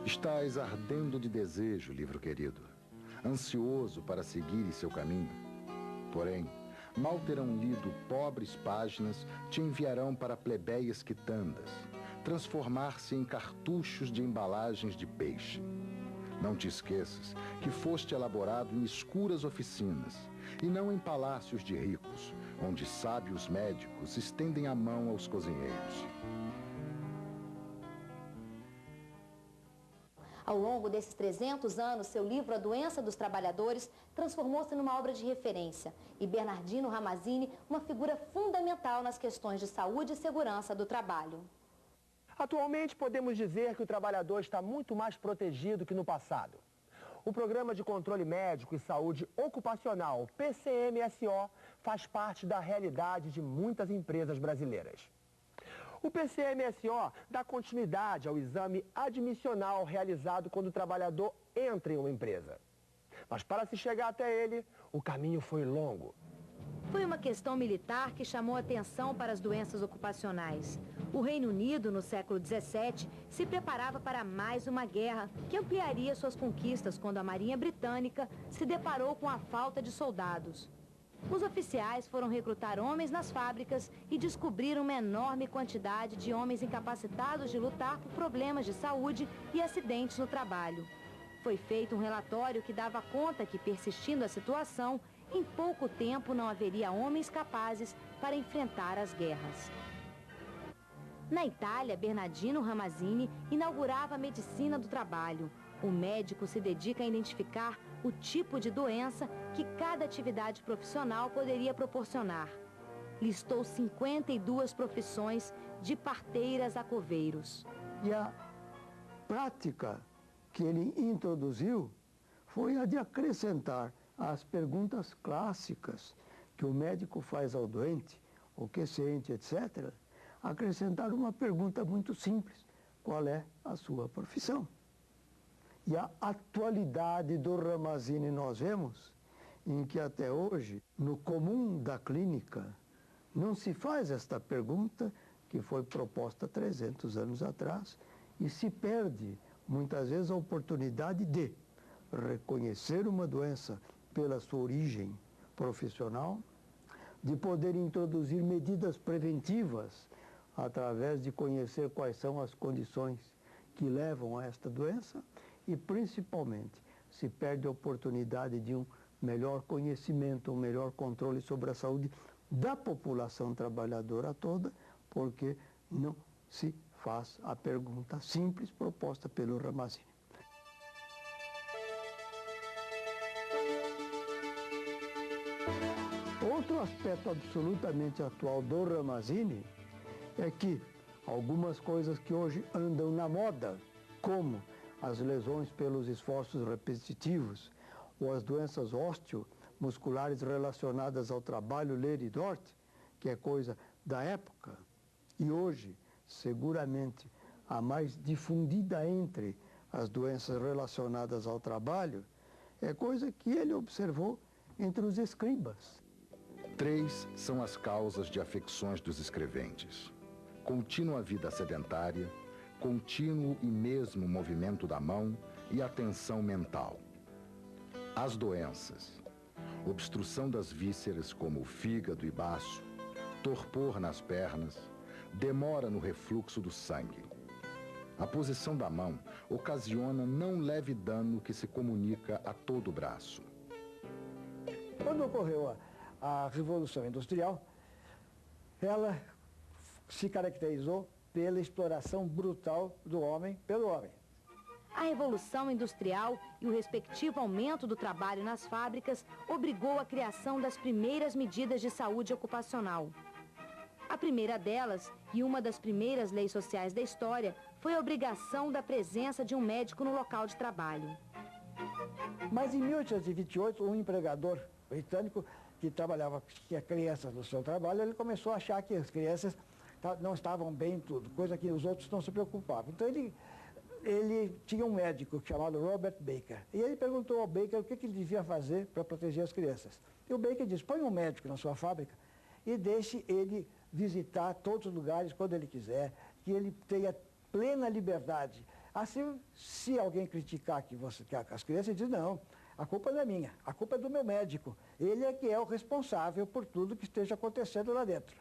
Estás ardendo de desejo, livro querido, ansioso para seguir seu caminho. Porém, mal terão lido pobres páginas, te enviarão para plebeias quitandas, transformar-se em cartuchos de embalagens de peixe. Não te esqueças que foste elaborado em escuras oficinas e não em palácios de ricos, onde sábios médicos estendem a mão aos cozinheiros. Ao longo desses 300 anos, seu livro A Doença dos Trabalhadores transformou-se numa obra de referência e Bernardino Ramazzini, uma figura fundamental nas questões de saúde e segurança do trabalho. Atualmente, podemos dizer que o trabalhador está muito mais protegido que no passado. O Programa de Controle Médico e Saúde Ocupacional, PCMSO, faz parte da realidade de muitas empresas brasileiras. O PCMSO dá continuidade ao exame admissional realizado quando o trabalhador entra em uma empresa. Mas para se chegar até ele, o caminho foi longo. Foi uma questão militar que chamou atenção para as doenças ocupacionais. O Reino Unido, no século XVII, se preparava para mais uma guerra que ampliaria suas conquistas quando a Marinha Britânica se deparou com a falta de soldados. Os oficiais foram recrutar homens nas fábricas e descobriram uma enorme quantidade de homens incapacitados de lutar por problemas de saúde e acidentes no trabalho. Foi feito um relatório que dava conta que, persistindo a situação, em pouco tempo não haveria homens capazes para enfrentar as guerras. Na Itália, Bernardino Ramazzini inaugurava a medicina do trabalho. O médico se dedica a identificar o tipo de doença que cada atividade profissional poderia proporcionar. Listou 52 profissões, de parteiras a coveiros. E a prática que ele introduziu foi a de acrescentar as perguntas clássicas que o médico faz ao doente, o que sente, etc., acrescentar uma pergunta muito simples: qual é a sua profissão? E a atualidade do Ramazzini nós vemos em que até hoje, no comum da clínica, não se faz esta pergunta que foi proposta 300 anos atrás e se perde muitas vezes a oportunidade de reconhecer uma doença pela sua origem profissional, de poder introduzir medidas preventivas através de conhecer quais são as condições que levam a esta doença e, principalmente, se perde a oportunidade de um melhor conhecimento, um melhor controle sobre a saúde da população trabalhadora toda, porque não se faz a pergunta simples proposta pelo Ramazzini. Outro aspecto absolutamente atual do Ramazzini é que algumas coisas que hoje andam na moda, como as lesões pelos esforços repetitivos ou as doenças osteomusculares relacionadas ao trabalho ler e dorte, que é coisa da época, e hoje, seguramente, a mais difundida entre as doenças relacionadas ao trabalho, é coisa que ele observou entre os escribas. 3 são as causas de afecções dos escreventes: contínua vida sedentária, contínuo e mesmo movimento da mão e atenção mental. As doenças: obstrução das vísceras como o fígado e baço, torpor nas pernas, demora no refluxo do sangue. A posição da mão ocasiona não leve dano que se comunica a todo o braço. Quando ocorreu a Revolução Industrial, ela se caracterizou pela exploração brutal do homem pelo homem. A Revolução Industrial e o respectivo aumento do trabalho nas fábricas obrigou a criação das primeiras medidas de saúde ocupacional. A primeira delas, e uma das primeiras leis sociais da história, foi a obrigação da presença de um médico no local de trabalho. Mas em 1828, um empregador britânico que tinha crianças no seu trabalho, ele começou a achar que as crianças não estavam bem em tudo, coisa que os outros não se preocupavam. Então ele tinha um médico chamado Robert Baker, e ele perguntou ao Baker o que ele devia fazer para proteger as crianças. E o Baker disse: põe um médico na sua fábrica e deixe ele visitar todos os lugares quando ele quiser, que ele tenha plena liberdade. Assim, se alguém criticar que as crianças dizem, não, a culpa não é minha, a culpa é do meu médico. Ele é que é o responsável por tudo que esteja acontecendo lá dentro.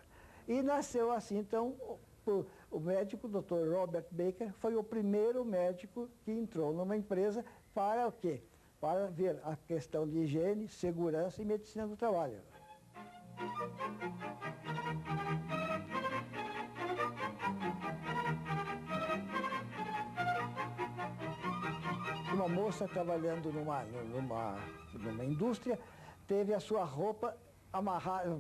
E nasceu assim, então, o médico, o Dr. Robert Baker, foi o primeiro médico que entrou numa empresa para o quê? Para ver a questão de higiene, segurança e medicina do trabalho. Uma moça trabalhando numa indústria teve a sua roupa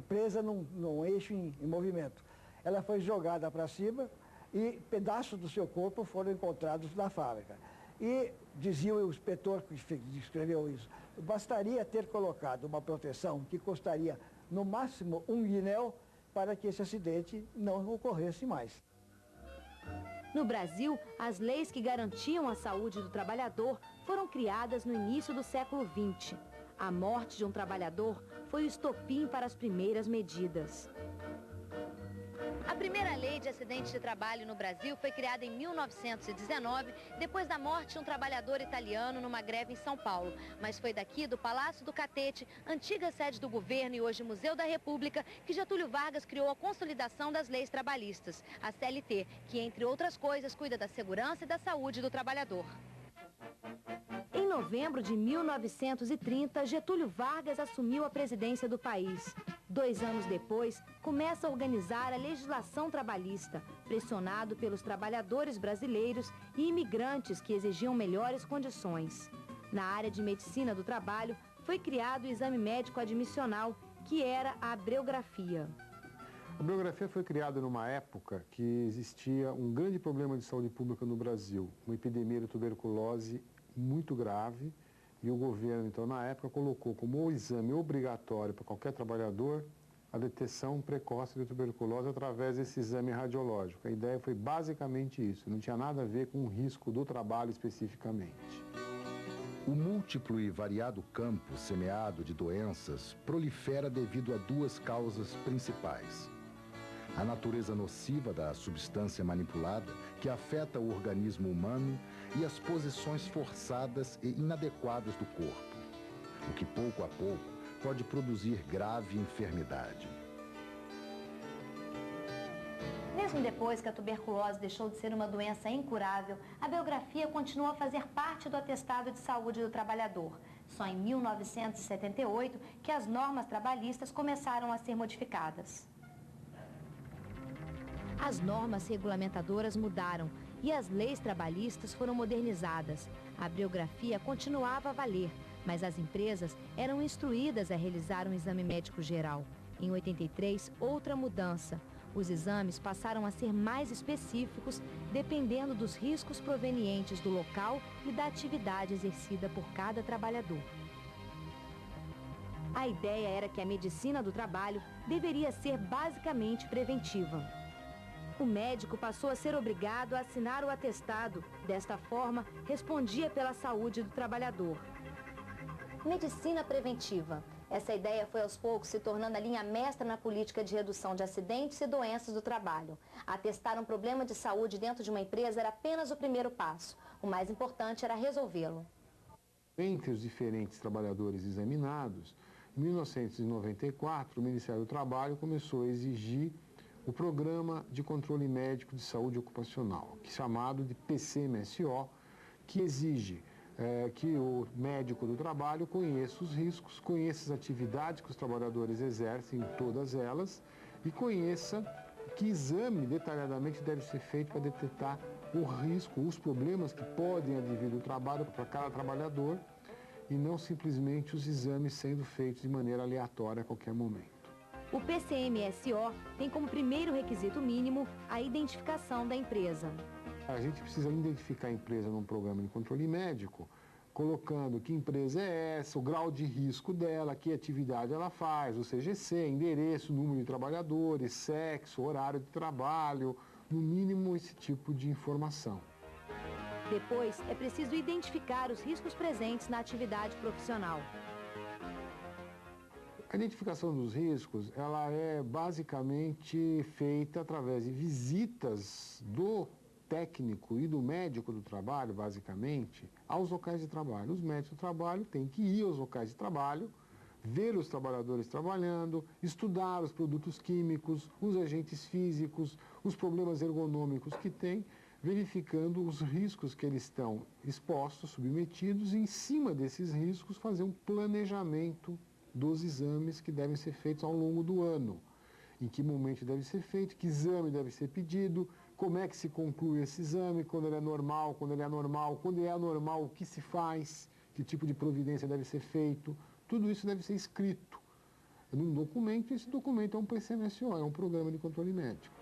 presa num eixo em movimento. Ela foi jogada para cima e pedaços do seu corpo foram encontrados na fábrica. E dizia o inspetor que escreveu isso, bastaria ter colocado uma proteção que custaria no máximo £1 para que esse acidente não ocorresse mais. No Brasil, as leis que garantiam a saúde do trabalhador foram criadas no início do século XX. A morte de um trabalhador foi o estopim para as primeiras medidas. A primeira lei de acidentes de trabalho no Brasil foi criada em 1919, depois da morte de um trabalhador italiano numa greve em São Paulo. Mas foi daqui, do Palácio do Catete, antiga sede do governo e hoje Museu da República, que Getúlio Vargas criou a consolidação das leis trabalhistas, a CLT, que, entre outras coisas, cuida da segurança e da saúde do trabalhador. Em novembro de 1930, Getúlio Vargas assumiu a presidência do país. 2 anos depois, começa a organizar a legislação trabalhista, pressionado pelos trabalhadores brasileiros e imigrantes que exigiam melhores condições. Na área de medicina do trabalho, foi criado o exame médico admissional, que era a abreugrafia. A abreugrafia foi criada numa época que existia um grande problema de saúde pública no Brasil, uma epidemia de tuberculose muito grave, e o governo, então, na época, colocou como exame obrigatório para qualquer trabalhador a detecção precoce de tuberculose através desse exame radiológico. A ideia foi basicamente isso, não tinha nada a ver com o risco do trabalho especificamente. O múltiplo e variado campo semeado de doenças prolifera devido a 2 causas principais. A natureza nociva da substância manipulada, que afeta o organismo humano, e as posições forçadas e inadequadas do corpo, o que pouco a pouco pode produzir grave enfermidade. Mesmo depois que a tuberculose deixou de ser uma doença incurável, a biografia continuou a fazer parte do atestado de saúde do trabalhador. Só em 1978 que as normas trabalhistas começaram a ser modificadas. As normas regulamentadoras mudaram e as leis trabalhistas foram modernizadas. A biografia continuava a valer, mas as empresas eram instruídas a realizar um exame médico geral. Em 83, outra mudança. Os exames passaram a ser mais específicos, dependendo dos riscos provenientes do local e da atividade exercida por cada trabalhador. A ideia era que a medicina do trabalho deveria ser basicamente preventiva. O médico passou a ser obrigado a assinar o atestado. Desta forma, respondia pela saúde do trabalhador. Medicina preventiva. Essa ideia foi aos poucos se tornando a linha mestra na política de redução de acidentes e doenças do trabalho. Atestar um problema de saúde dentro de uma empresa era apenas o primeiro passo. O mais importante era resolvê-lo. Entre os diferentes trabalhadores examinados, em 1994, o Ministério do Trabalho começou a exigir o Programa de Controle Médico de Saúde Ocupacional, chamado de PCMSO, que exige que o médico do trabalho conheça os riscos, conheça as atividades que os trabalhadores exercem, todas elas, e conheça que exame detalhadamente deve ser feito para detectar o risco, os problemas que podem advir do trabalho para cada trabalhador, e não simplesmente os exames sendo feitos de maneira aleatória a qualquer momento. O PCMSO tem como primeiro requisito mínimo a identificação da empresa. A gente precisa identificar a empresa num programa de controle médico, colocando que empresa é essa, o grau de risco dela, que atividade ela faz, o CGC, endereço, número de trabalhadores, sexo, horário de trabalho, no mínimo esse tipo de informação. Depois, é preciso identificar os riscos presentes na atividade profissional. A identificação dos riscos, ela é basicamente feita através de visitas do técnico e do médico do trabalho, basicamente, aos locais de trabalho. Os médicos do trabalho têm que ir aos locais de trabalho, ver os trabalhadores trabalhando, estudar os produtos químicos, os agentes físicos, os problemas ergonômicos que têm, verificando os riscos que eles estão expostos, submetidos, e em cima desses riscos fazer um planejamento dos exames que devem ser feitos ao longo do ano. Em que momento deve ser feito, que exame deve ser pedido, como é que se conclui esse exame, quando ele é normal, quando ele é anormal, quando ele é anormal, o que se faz, que tipo de providência deve ser feito. Tudo isso deve ser escrito num documento, e esse documento é um PCMSO, é um Programa de Controle Médico.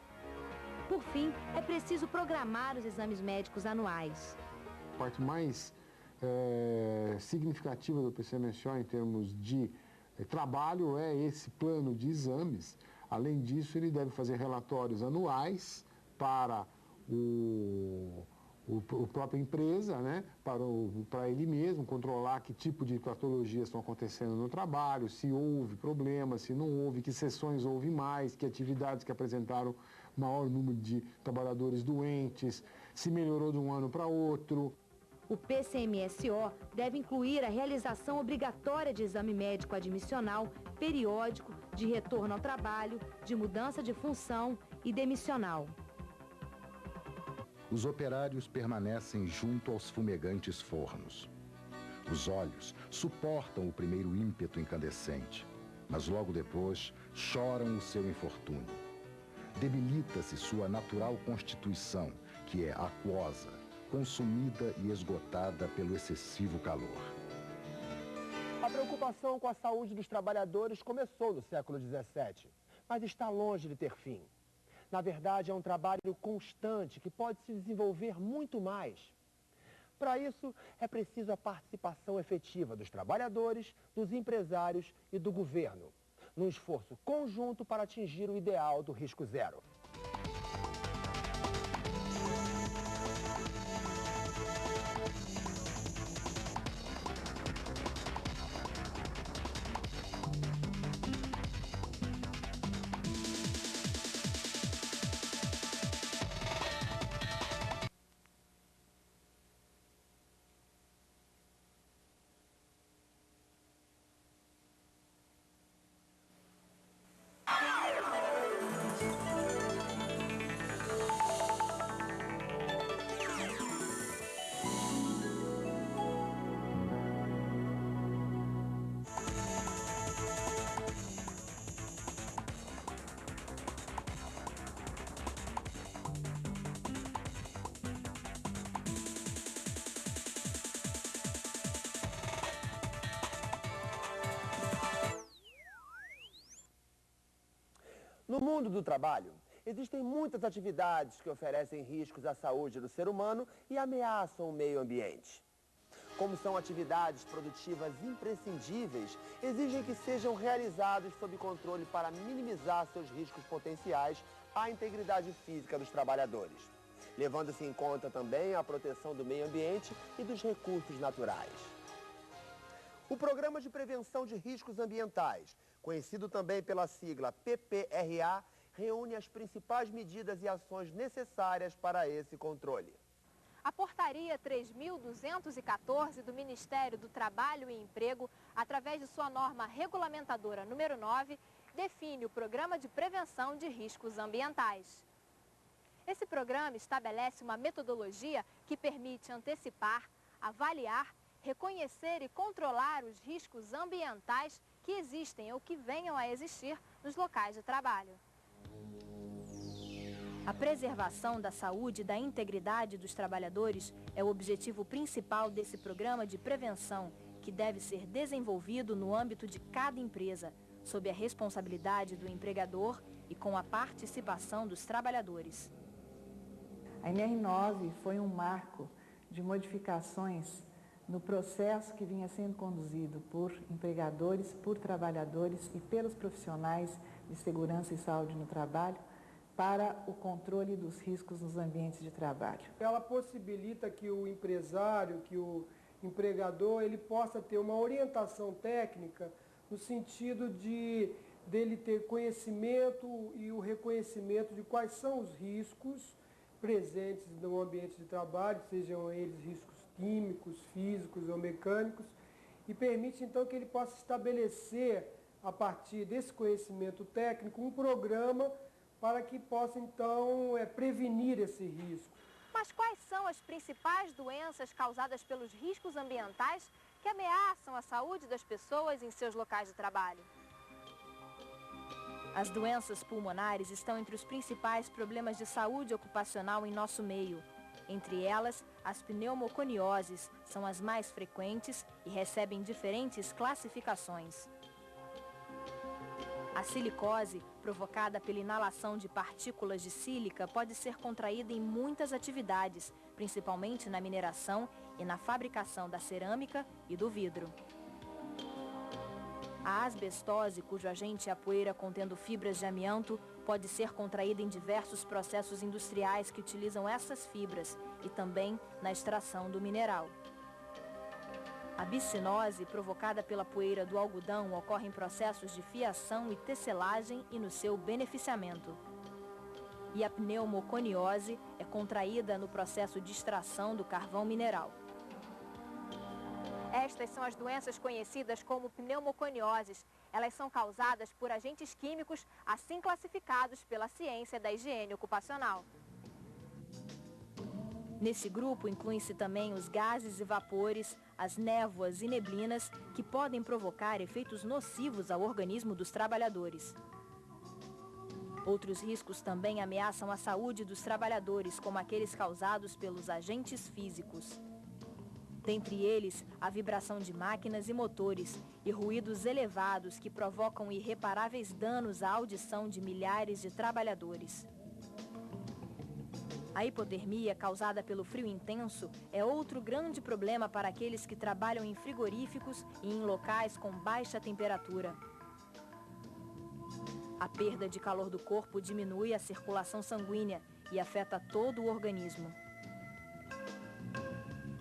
Por fim, é preciso programar os exames médicos anuais. A parte mais significativa do PCMSO em termos de trabalho é esse plano de exames. Além disso, ele deve fazer relatórios anuais para a própria empresa, né? Para ele mesmo, controlar que tipo de patologias estão acontecendo no trabalho, se houve problemas, se não houve, que sessões houve mais, que atividades que apresentaram maior número de trabalhadores doentes, se melhorou de um ano para outro. O PCMSO deve incluir a realização obrigatória de exame médico admissional, periódico, de retorno ao trabalho, de mudança de função e demissional. Os operários permanecem junto aos fumegantes fornos. Os olhos suportam o primeiro ímpeto incandescente, mas logo depois choram o seu infortúnio. Debilita-se sua natural constituição, que é aquosa, consumida e esgotada pelo excessivo calor. A preocupação com a saúde dos trabalhadores começou no século XVII, mas está longe de ter fim. Na verdade, é um trabalho constante que pode se desenvolver muito mais. Para isso, é preciso a participação efetiva dos trabalhadores, dos empresários e do governo, num esforço conjunto para atingir o ideal do risco zero. No mundo do trabalho, existem muitas atividades que oferecem riscos à saúde do ser humano e ameaçam o meio ambiente. Como são atividades produtivas imprescindíveis, exigem que sejam realizadas sob controle para minimizar seus riscos potenciais à integridade física dos trabalhadores, levando-se em conta também a proteção do meio ambiente e dos recursos naturais. O Programa de Prevenção de Riscos Ambientais, conhecido também pela sigla PPRA, reúne as principais medidas e ações necessárias para esse controle. A Portaria 3.214 do Ministério do Trabalho e Emprego, através de sua norma regulamentadora número 9, define o Programa de Prevenção de Riscos Ambientais. Esse programa estabelece uma metodologia que permite antecipar, avaliar, reconhecer e controlar os riscos ambientais que existem ou que venham a existir nos locais de trabalho. A preservação da saúde e da integridade dos trabalhadores é o objetivo principal desse programa de prevenção, que deve ser desenvolvido no âmbito de cada empresa, sob a responsabilidade do empregador e com a participação dos trabalhadores. A NR9 foi um marco de modificações no processo que vinha sendo conduzido por empregadores, por trabalhadores e pelos profissionais de segurança e saúde no trabalho para o controle dos riscos nos ambientes de trabalho. Ela possibilita que o empresário, que o empregador, ele possa ter uma orientação técnica no sentido dele ter conhecimento e o reconhecimento de quais são os riscos presentes no ambiente de trabalho, sejam eles riscos químicos, físicos ou mecânicos, e permite então que ele possa estabelecer, a partir desse conhecimento técnico, um programa para que possa então prevenir esse risco. Mas quais são as principais doenças causadas pelos riscos ambientais que ameaçam a saúde das pessoas em seus locais de trabalho? As doenças pulmonares estão entre os principais problemas de saúde ocupacional em nosso meio. Entre elas, as pneumoconioses são as mais frequentes e recebem diferentes classificações. A silicose, provocada pela inalação de partículas de sílica, pode ser contraída em muitas atividades, principalmente na mineração e na fabricação da cerâmica e do vidro. A asbestose, cujo agente é a poeira contendo fibras de amianto, pode ser contraída em diversos processos industriais que utilizam essas fibras e também na extração do mineral. A bicinose, provocada pela poeira do algodão, ocorre em processos de fiação e tecelagem e no seu beneficiamento. E a pneumoconiose é contraída no processo de extração do carvão mineral. Estas são as doenças conhecidas como pneumoconioses. Elas são causadas por agentes químicos, assim classificados pela ciência da higiene ocupacional. Nesse grupo incluem-se também os gases e vapores, as névoas e neblinas, que podem provocar efeitos nocivos ao organismo dos trabalhadores. Outros riscos também ameaçam a saúde dos trabalhadores, como aqueles causados pelos agentes físicos. Dentre eles, a vibração de máquinas e motores e ruídos elevados que provocam irreparáveis danos à audição de milhares de trabalhadores. A hipotermia, causada pelo frio intenso, é outro grande problema para aqueles que trabalham em frigoríficos e em locais com baixa temperatura. A perda de calor do corpo diminui a circulação sanguínea e afeta todo o organismo.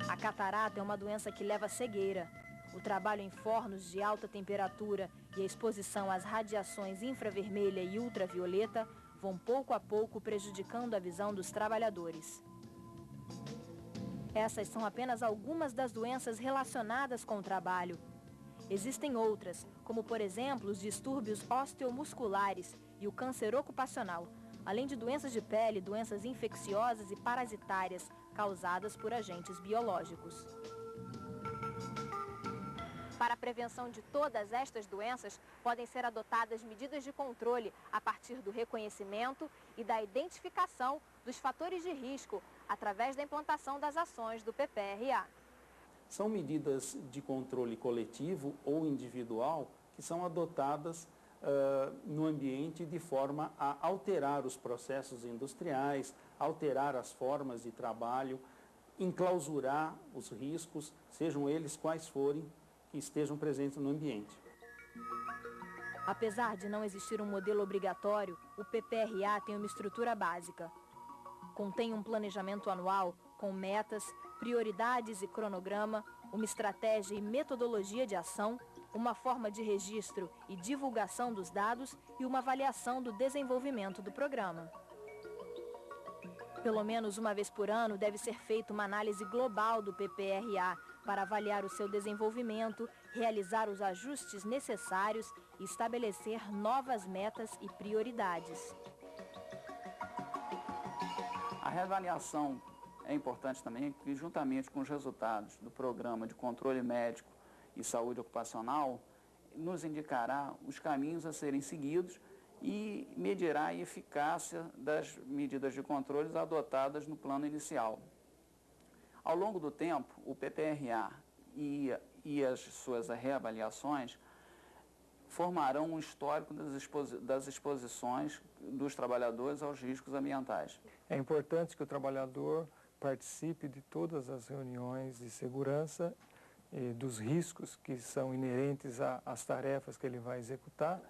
A catarata é uma doença que leva à cegueira. O trabalho em fornos de alta temperatura e a exposição às radiações infravermelha e ultravioleta vão pouco a pouco prejudicando a visão dos trabalhadores. Essas são apenas algumas das doenças relacionadas com o trabalho. Existem outras, como por exemplo os distúrbios osteomusculares e o câncer ocupacional, além de doenças de pele, doenças infecciosas e parasitárias causadas por agentes biológicos. Para a prevenção de todas estas doenças, podem ser adotadas medidas de controle a partir do reconhecimento e da identificação dos fatores de risco, através da implantação das ações do PPRA. São medidas de controle coletivo ou individual que são adotadas no ambiente de forma a alterar os processos industriais, alterar as formas de trabalho, enclausurar os riscos, sejam eles quais forem, que estejam presentes no ambiente. Apesar de não existir um modelo obrigatório, o PPRA tem uma estrutura básica. Contém um planejamento anual com metas, prioridades e cronograma, uma estratégia e metodologia de ação, uma forma de registro e divulgação dos dados e uma avaliação do desenvolvimento do programa. Pelo menos uma vez por ano deve ser feita uma análise global do PPRA para avaliar o seu desenvolvimento, realizar os ajustes necessários e estabelecer novas metas e prioridades. A reavaliação é importante também, que juntamente com os resultados do programa de controle médico e saúde ocupacional, nos indicará os caminhos a serem seguidos e medirá a eficácia das medidas de controle adotadas no plano inicial. Ao longo do tempo, o PPRA e as suas reavaliações formarão um histórico das exposições dos trabalhadores aos riscos ambientais. É importante que o trabalhador participe de todas as reuniões de segurança dos riscos que são inerentes às tarefas que ele vai executar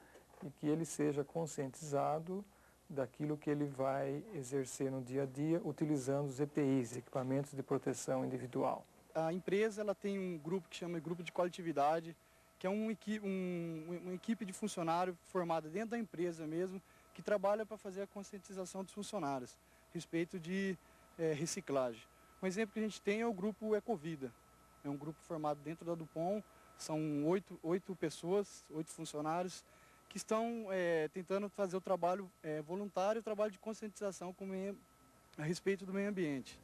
e que ele seja conscientizado daquilo que ele vai exercer no dia a dia, utilizando os EPIs, equipamentos de proteção individual. A empresa ela tem um grupo que chama Grupo de Coletividade, que é uma equipe de funcionário formada dentro da empresa mesmo, que trabalha para fazer a conscientização dos funcionários, respeito de reciclagem. Um exemplo que a gente tem é o grupo Ecovida. É um grupo formado dentro da Dupont, são 8 pessoas, 8 funcionários, que estão tentando fazer o trabalho voluntário, o trabalho de conscientização a respeito do meio ambiente.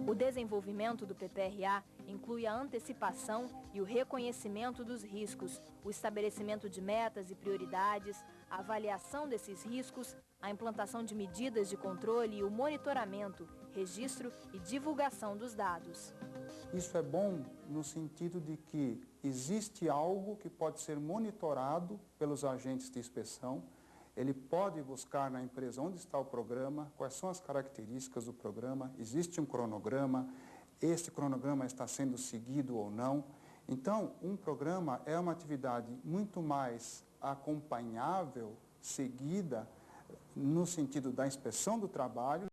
O desenvolvimento do PPRA inclui a antecipação e o reconhecimento dos riscos, o estabelecimento de metas e prioridades, a avaliação desses riscos, a implantação de medidas de controle e o monitoramento, registro e divulgação dos dados. Isso é bom no sentido de que existe algo que pode ser monitorado pelos agentes de inspeção. Ele pode buscar na empresa onde está o programa, quais são as características do programa, existe um cronograma, este cronograma está sendo seguido ou não. Então, um programa é uma atividade muito mais acompanhável, seguida, no sentido da inspeção do trabalho.